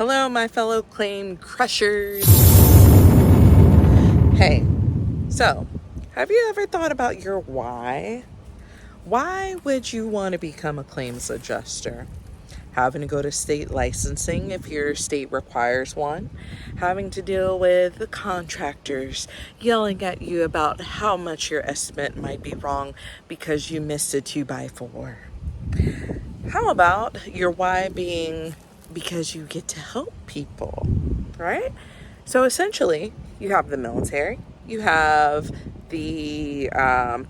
Hello, my fellow claim crushers. Hey, so have you ever thought about your why? Why would you want to become a claims adjuster? Having to go to state licensing if your state requires one, having to deal with the contractors yelling at you about how much your estimate might be wrong because you missed a 2x4. How about your why being because you get to help people, right? So essentially, you have the military, you have the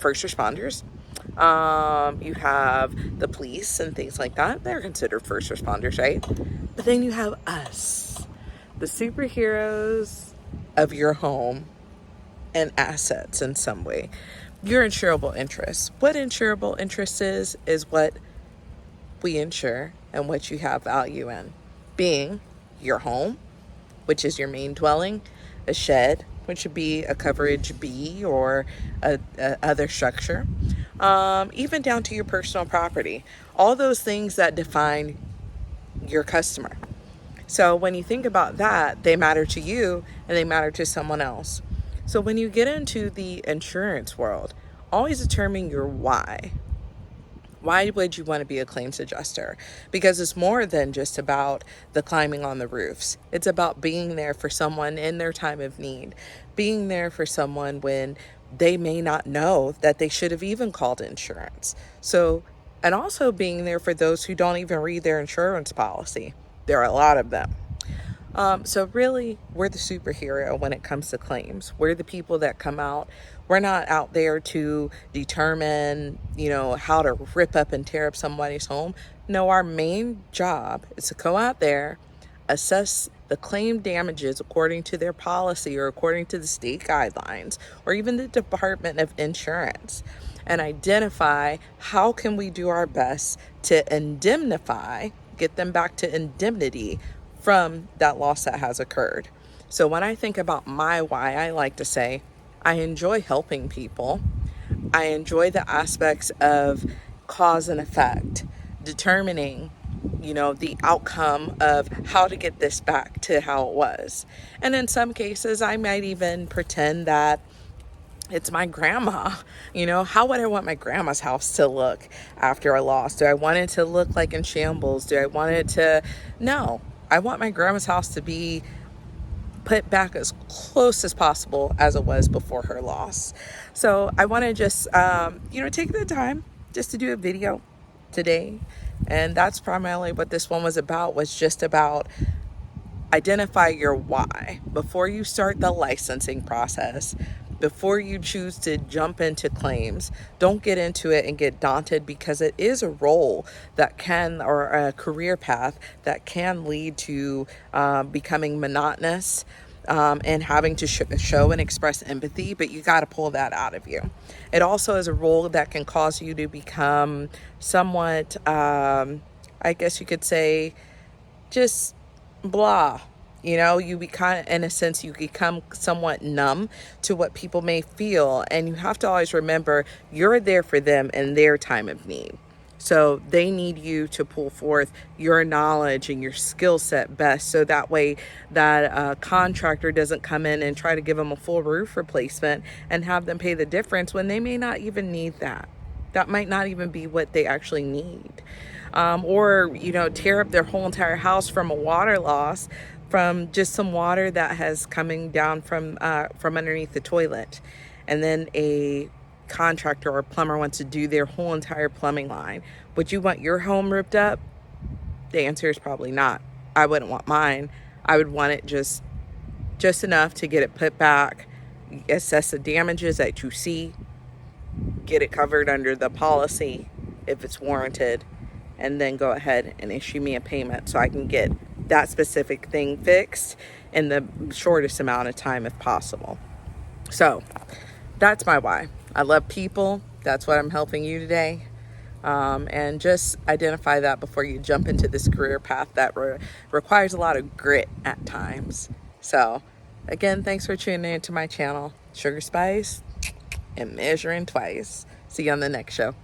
first responders, you have the police and things like that. They're considered first responders, right? But then you have us, the superheroes of your home and assets in some way. Your insurable interest. What insurable interest is what we insure and what you have value in, being your home, which is your main dwelling, a shed, which would be a coverage B or a other structure, even down to your personal property. All those things that define your customer. So when you think about that, they matter to you and they matter to someone else. So when you get into the insurance world, always determine your why. Why would you want to be a claims adjuster? Because it's more than just about the climbing on the roofs. It's about being there for someone in their time of need, being there for someone when they may not know that they should have even called insurance. So, and also being there for those who don't even read their insurance policy. There are a lot of them. So really, we're the superhero when it comes to claims. We're the people that come out. We're not out there to determine, how to rip up and tear up somebody's home. No, our main job is to go out there, assess the claim damages according to their policy or according to the state guidelines or even the Department of Insurance, and identify how can we do our best to indemnify, get them back to indemnity from that loss that has occurred. So when I think about my why, I like to say I enjoy helping people. I enjoy the aspects of cause and effect, determining, the outcome of how to get this back to how it was. And in some cases, I might even pretend that it's my grandma. How would I want my grandma's house to look after a loss? Do I want it to look like in shambles? Do I want it to? No. I want my grandma's house to be put back as close as possible as it was before her loss. So I want to just, take the time just to do a video today. And that's primarily what this one was just about identify your why before you start the licensing process. Before you choose to jump into claims, don't get into it and get daunted, because it is a role that can, or a career path that can lead to becoming monotonous and having to show and express empathy, but you got to pull that out of you. It also is a role that can cause you to become somewhat, I guess you could say, just blah. You become, in a sense, you become somewhat numb to what people may feel. And you have to always remember you're there for them in their time of need. So they need you to pull forth your knowledge and your skill set best. So that way that contractor doesn't come in and try to give them a full roof replacement and have them pay the difference when they may not even need that. That might not even be what they actually need. Or tear up their whole entire house from a water loss, from just some water that has coming down from underneath the toilet. And then a contractor or plumber wants to do their whole entire plumbing line. Would you want your home ripped up? The answer is probably not. I wouldn't want mine. I would want it just enough to get it put back, assess the damages that you see, get it covered under the policy if it's warranted, and then go ahead and issue me a payment so I can get that specific thing fixed in the shortest amount of time if possible. So that's my why. I love people. That's what I'm helping you today. And just identify that before you jump into this career path that requires a lot of grit at times. So again, thanks for tuning into my channel, Sugar Spice and Measuring Twice. See you on the next show.